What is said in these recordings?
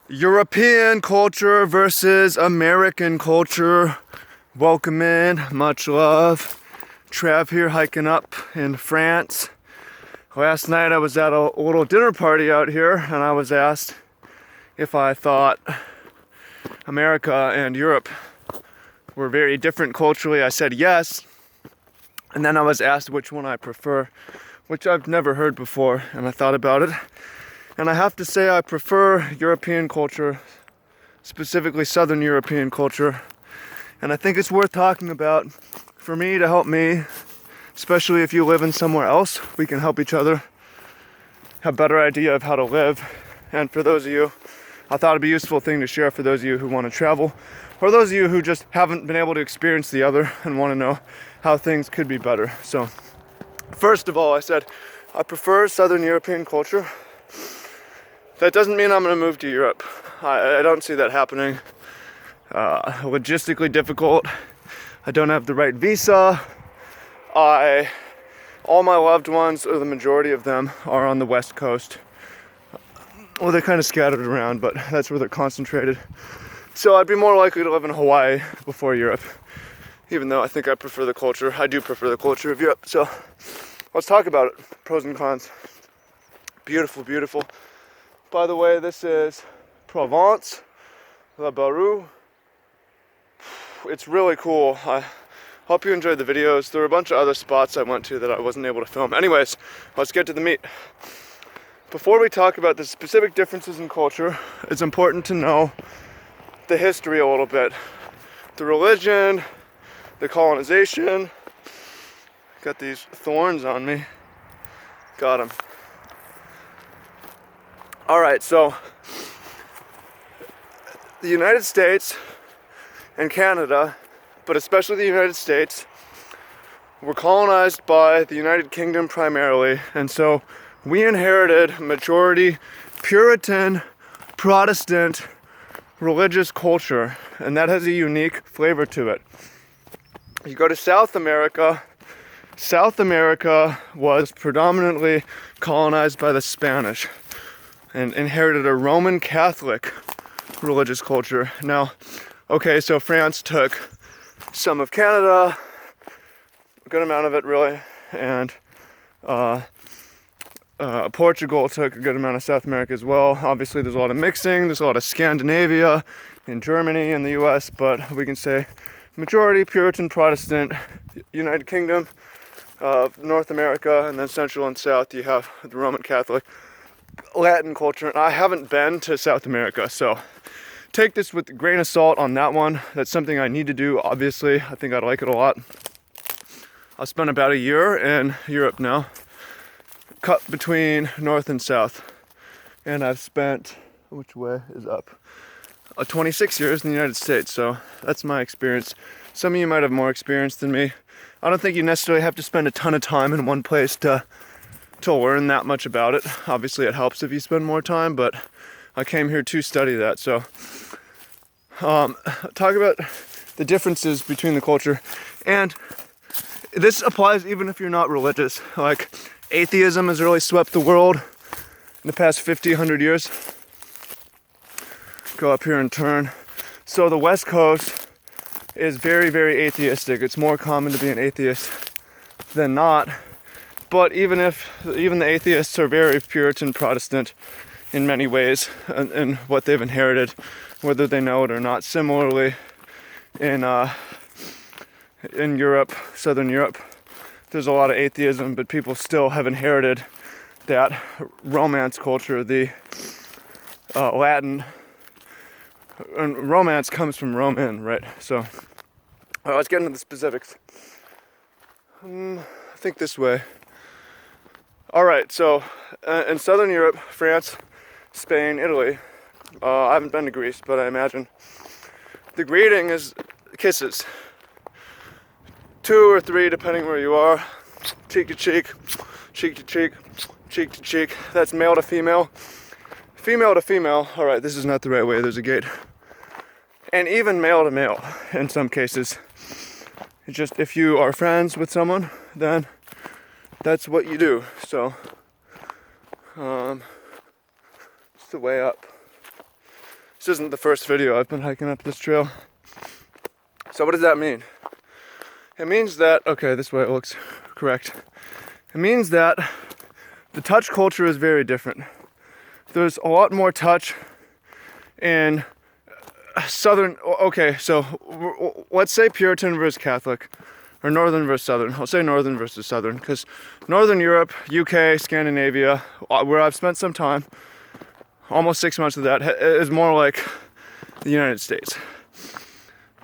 European culture versus American culture. Welcome in, much love. Trav here hiking up in France. Last night I was at a little dinner party out here and I was asked if I thought America and Europe were very different culturally. I said yes. And then I was asked which one I prefer, which I've never heard before, and I thought about it. And I have to say I prefer European culture, specifically Southern European culture. And I think it's worth talking about for me to help me, especially if you live in somewhere else. We can help each other have a better idea of how to live. And for those of you, I thought it'd be a useful thing to share for those of you who want to travel, or those of you who just haven't been able to experience the other and want to know how things could be better. So, first of all, I said I prefer Southern European culture. That doesn't mean I'm going to move to Europe. I don't see that happening. Logistically difficult. I don't have the right visa. All my loved ones, or the majority of them, are on the West Coast. Well, they're kind of scattered around, but that's where they're concentrated. So I'd be more likely to live in Hawaii before Europe, even though I think I prefer the culture. I do prefer the culture of Europe. So let's talk about it. Pros and cons. Beautiful, beautiful. By the way, this is Provence, La Barroue. It's really cool. I hope you enjoyed the videos. There were a bunch of other spots I went to that I wasn't able to film. Anyways, let's get to the meat. Before we talk about the specific differences in culture, it's important to know the history a little bit. The religion, the colonization. Got these thorns on me. Got them. All right, so the United States and Canada, but especially the United States, were colonized by the United Kingdom primarily, and so we inherited majority Puritan, Protestant, religious culture, and that has a unique flavor to it. You go to South America. South America was predominantly colonized by the Spanish and inherited a Roman Catholic religious culture. Now, okay, so France took some of Canada, a good amount of it really, and Portugal took a good amount of South America as well. Obviously there's a lot of mixing, there's a lot of Scandinavia in Germany and the US, but we can say majority Puritan, Protestant, United Kingdom, North America, and then Central and South you have the Roman Catholic, Latin culture. And I haven't been to South America, so take this with a grain of salt on that one. That's something I need to do, obviously. I think I'd like it a lot. I've spent about a year in Europe now, cut between North and South. And I've spent, which way is up? 26 years in the United States, so that's my experience. Some of you might have more experience than me. I don't think you necessarily have to spend a ton of time in one place to learn that much about it. Obviously it helps if you spend more time, but I came here to study that. So talk about the differences between the culture, and this applies even if you're not religious. Like atheism has really swept the world in the past 50, 100 years. Go up here and turn. So the West Coast is very, very atheistic. It's more common to be an atheist than not. But even the atheists are very Puritan, Protestant in many ways, in what they've inherited, whether they know it or not. Similarly, in Europe, Southern Europe, there's a lot of atheism, but people still have inherited that Romance culture, the Latin. And Romance comes from Roman, right? So, let's get into the specifics. I think this way. All right, so in Southern Europe, France, Spain, Italy, I haven't been to Greece, but I imagine the greeting is kisses. 2 or 3, depending where you are, cheek to cheek, cheek to cheek, cheek to cheek. That's male to female. Female to female, all right, this is not the right way, there's a gate. And even male to male in some cases. It's just if you are friends with someone, then that's what you do. So, it's the way up. This isn't the first video I've been hiking up this trail. So what does that mean? It means that, okay, this way it looks correct. It means that the touch culture is very different. There's a lot more touch in southern, okay, so let's say Puritan versus Catholic, or northern versus southern. I'll say northern versus southern, because northern Europe, UK, Scandinavia, where I've spent some time, almost 6 months of that, is more like the United States.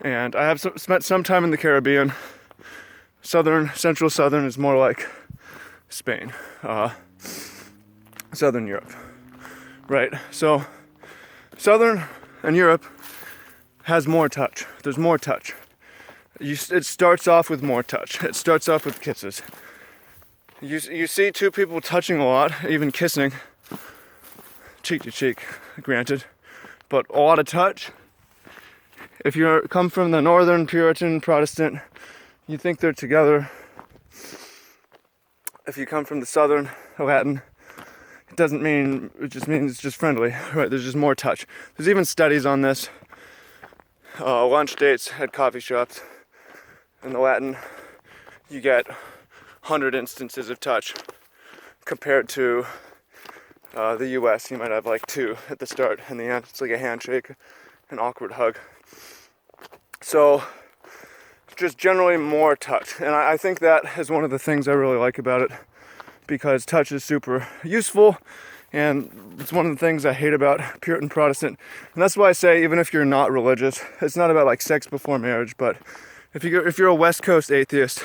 And I have spent some time in the Caribbean. Central southern is more like Spain, southern Europe, right? So southern and Europe has more touch. There's more touch. It starts off with more touch. It starts off with kisses. You see two people touching a lot, even kissing, cheek to cheek, granted, but a lot of touch. If you come from the northern Puritan Protestant, you think they're together. If you come from the southern Latin, it doesn't mean, it just means it's just friendly, right? There's just more touch. There's even studies on this. Lunch dates at coffee shops. In the Latin, you get 100 instances of touch compared to the US. You might have like 2 at the start. In the end, it's like a handshake, an awkward hug. So, just generally more touch. And I think that is one of the things I really like about it, because touch is super useful, and it's one of the things I hate about Puritan Protestant. And that's why I say, even if you're not religious, it's not about like sex before marriage, but if you're a West Coast atheist,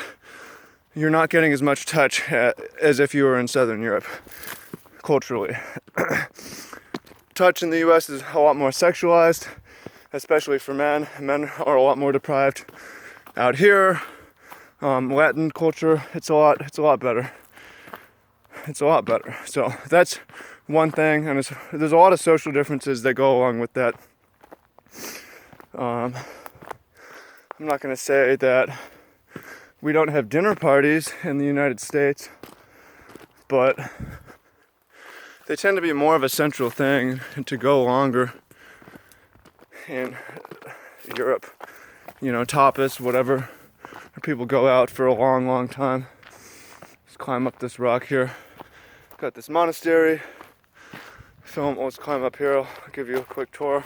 you're not getting as much touch as if you were in Southern Europe, culturally. Touch in the US is a lot more sexualized, especially for men. Men are a lot more deprived. Out here, Latin culture, it's a lot better. It's a lot better. So that's one thing, and there's a lot of social differences that go along with that. I'm not going to say that we don't have dinner parties in the United States, but they tend to be more of a central thing and to go longer in Europe. You know, tapas, whatever, where people go out for a long, long time. Let's climb up this rock here. Got this monastery. Let's climb up here. I'll give you a quick tour.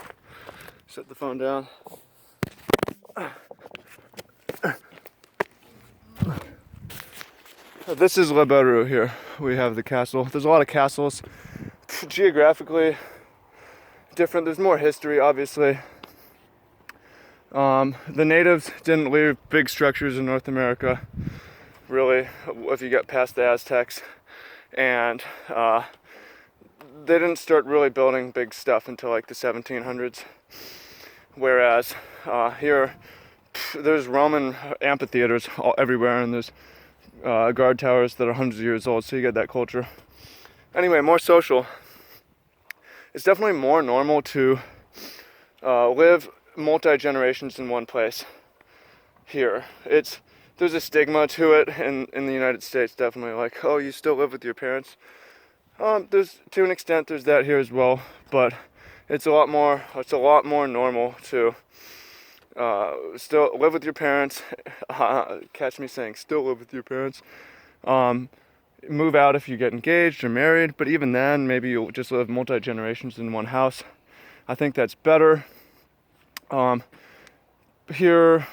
Set the phone down. This is Le Barroux here. We have the castle. There's a lot of castles. Geographically different. There's more history, obviously. The natives didn't leave big structures in North America, really, if you get past the Aztecs. And they didn't start really building big stuff until like the 1700s. Whereas here, there's Roman amphitheaters everywhere, and there's guard towers that are hundreds of years old, so you get that culture. Anyway, more social. It's definitely more normal to live multi-generations in one place here. There's a stigma to it in the United States, definitely, like, oh, you still live with your parents. To an extent, there's that here as well, but it's a lot more normal to still live with your parents. Catch me saying still live with your parents. Move out if you get engaged or married, but even then, maybe you'll just live multi-generations in one house. I think that's better. Here,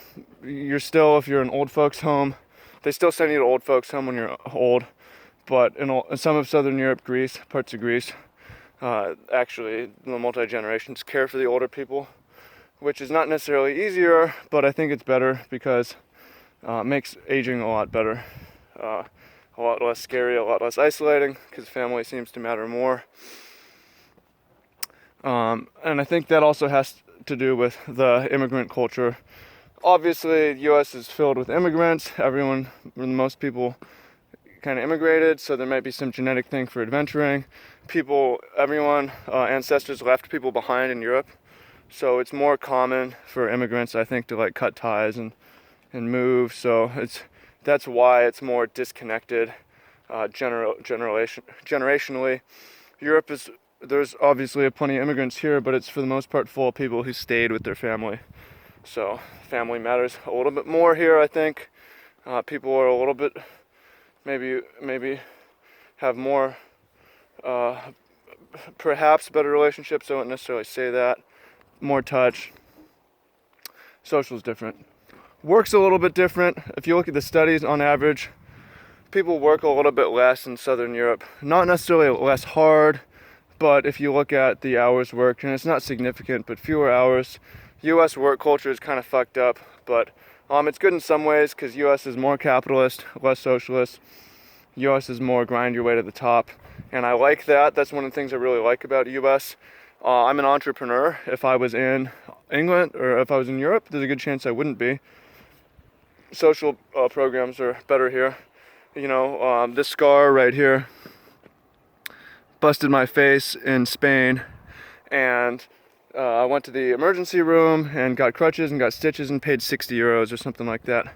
you're still, if you're an old folks home, they still send you to old folks home when you're old, but in some of Southern Europe, parts of Greece, actually, the multi-generations care for the older people, which is not necessarily easier, but I think it's better because it makes aging a lot better. A lot less scary, a lot less isolating, because family seems to matter more. And I think that also has to do with the immigrant culture. Obviously, the U.S. is filled with immigrants. Most people kind of immigrated, so there might be some genetic thing for adventuring. Ancestors left people behind in Europe, so it's more common for immigrants, I think, to like cut ties and move. So that's why it's more disconnected generationally. Europe is there's obviously plenty of immigrants here, but it's for the most part full of people who stayed with their family. So family matters a little bit more here, I think. People are a little bit, maybe have more, perhaps better relationships. I wouldn't necessarily say that. More touch. Social's different. Work's a little bit different. If you look at the studies, on average, people work a little bit less in Southern Europe. Not necessarily less hard, but if you look at the hours worked, and it's not significant, but fewer hours. U.S. work culture is kind of fucked up, but it's good in some ways because U.S. is more capitalist, less socialist. U.S. is more grind your way to the top, and I like that. That's one of the things I really like about U.S. I'm an entrepreneur. If I was in England or if I was in Europe, there's a good chance I wouldn't be. Social programs are better here. This scar right here busted my face in Spain, and I went to the emergency room and got crutches and got stitches and paid 60 euros or something like that.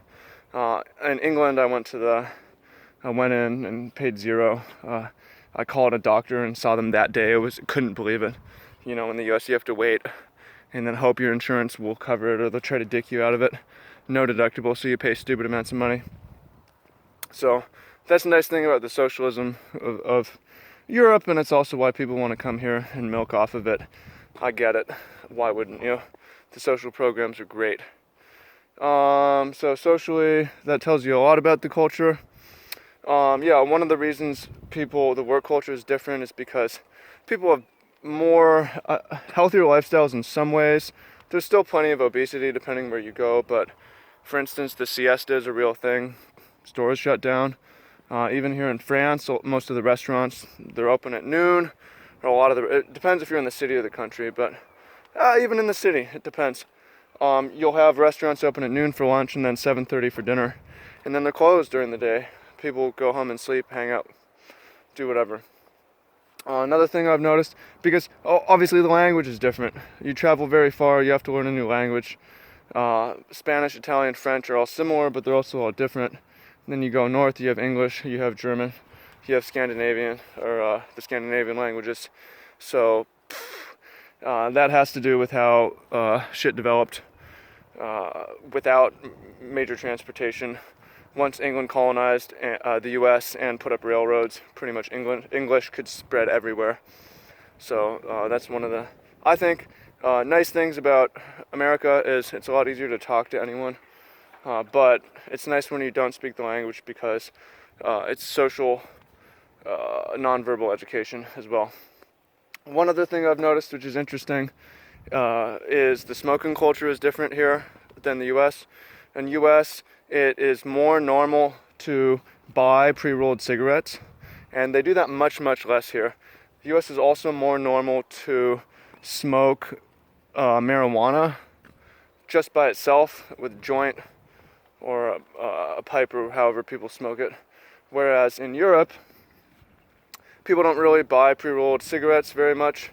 In England, I went in and paid zero. I called a doctor and saw them that day. Couldn't believe it. In the US, you have to wait and then hope your insurance will cover it, or they'll try to dick you out of it. No deductible, so you pay stupid amounts of money. So that's a nice thing about the socialism of Europe, and it's also why people want to come here and milk off of it. I get it. Why wouldn't you? The social programs are great. So socially, that tells you a lot about the culture. One of the reasons the work culture is different is because people have more healthier lifestyles in some ways. There's still plenty of obesity depending where you go, but for instance, the siesta is a real thing. Stores shut down. Even here in France, most of the restaurants, they're open at noon. It depends if you're in the city or the country, but even in the city, it depends. You'll have restaurants open at noon for lunch and then 7:30 for dinner, and then they're closed during the day. People go home and sleep, hang out, do whatever. Another thing I've noticed, because obviously the language is different. You travel very far, you have to learn a new language. Spanish, Italian, French are all similar, but they're also all different. And then you go north, you have English, you have German, you have Scandinavian, or the Scandinavian languages. So that has to do with how shit developed without major transportation. Once England colonized the U.S. and put up railroads, pretty much English could spread everywhere. So that's one of the, I think, nice things about America is it's a lot easier to talk to anyone. But it's nice when you don't speak the language because it's social, nonverbal education as well. One other thing I've noticed, which is interesting, is the smoking culture is different here than the U.S. In the U.S., it is more normal to buy pre-rolled cigarettes, and they do that much, much less here. The U.S. is also more normal to smoke marijuana just by itself with a joint or a pipe or however people smoke it. Whereas in Europe, people don't really buy pre-rolled cigarettes very much.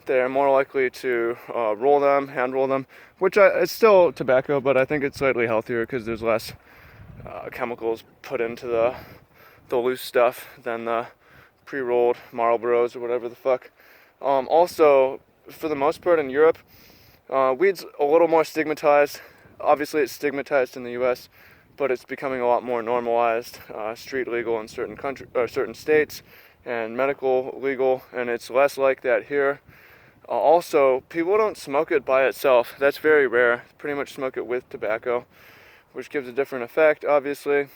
They're more likely to roll them, hand roll them, which it's still tobacco, but I think it's slightly healthier because there's less chemicals put into the loose stuff than the pre-rolled Marlboros or whatever the fuck. Also, for the most part in Europe, weed's a little more stigmatized. Obviously, it's stigmatized in the U.S., but it's becoming a lot more normalized. Street legal in certain states, and medical legal, and it's less like that here. Also, people don't smoke it by itself. That's very rare. Pretty much smoke it with tobacco, which gives a different effect, obviously.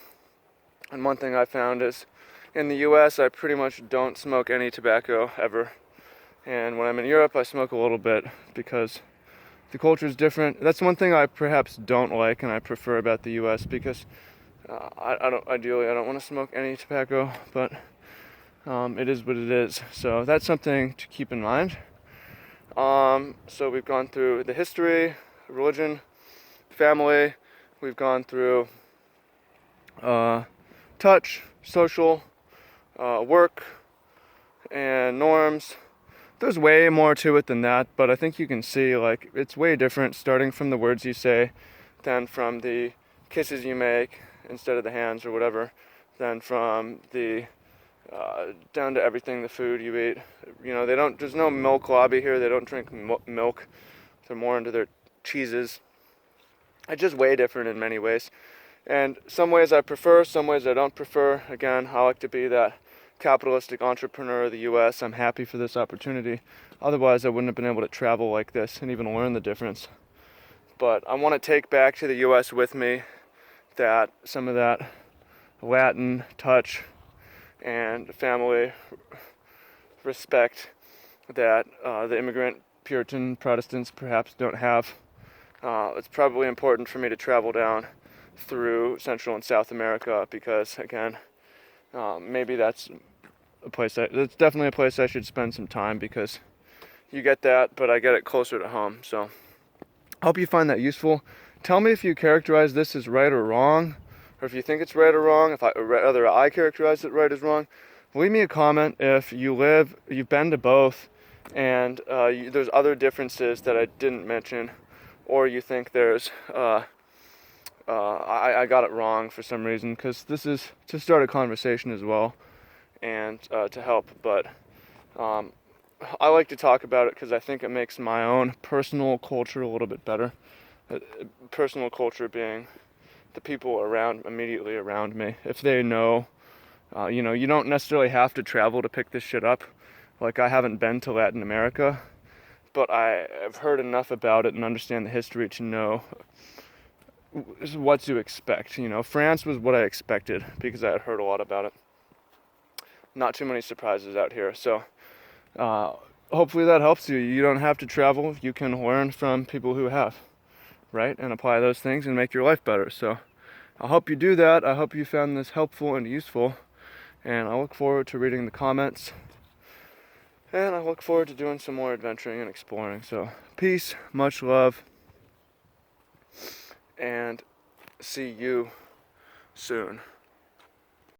And one thing I found is, in the U.S., I pretty much don't smoke any tobacco ever. And when I'm in Europe, I smoke a little bit because the culture is different. That's one thing I perhaps don't like and I prefer about the U.S. because I don't want to smoke any tobacco, but it is what it is. So that's something to keep in mind. So we've gone through the history, religion, family. We've gone through touch, social, work, and norms. There's way more to it than that, but I think you can see like it's way different starting from the words you say than from the kisses you make instead of the hands or whatever, than from the down to everything, the food you eat. You know, there's no milk lobby here. They don't drink milk. They're more into their cheeses. It's just way different in many ways. And some ways I prefer, some ways I don't prefer. Again, I like to be that capitalistic entrepreneur of the US. I'm happy for this opportunity. Otherwise, I wouldn't have been able to travel like this and even learn the difference. But I want to take back to the US with me some of that Latin touch and family respect that the immigrant Puritan Protestants perhaps don't have. It's probably important for me to travel down through Central and South America because, again, maybe that's definitely a place I should spend some time because you get that, but I get it closer to home. So I hope you find that useful. Tell me if you characterize this as right or wrong, or if you think it's right or wrong, whether I characterize it right as wrong. Leave me a comment if you've been to both and there's other differences that I didn't mention, or you think there's I got it wrong for some reason, because this is to start a conversation as well and to help. But I like to talk about it because I think it makes my own personal culture a little bit better. Personal culture being the people immediately around me. If they know, you don't necessarily have to travel to pick this shit up. Like, I haven't been to Latin America, but I've heard enough about it and understand the history to know what to expect. You know, France was what I expected because I had heard a lot about it. Not too many surprises out here. So hopefully that helps you. You don't have to travel. You can learn from people who have, right? And apply those things and make your life better. So I hope you do that. I hope you found this helpful and useful. And I look forward to reading the comments. And I look forward to doing some more adventuring and exploring. So peace, much love, and see you soon.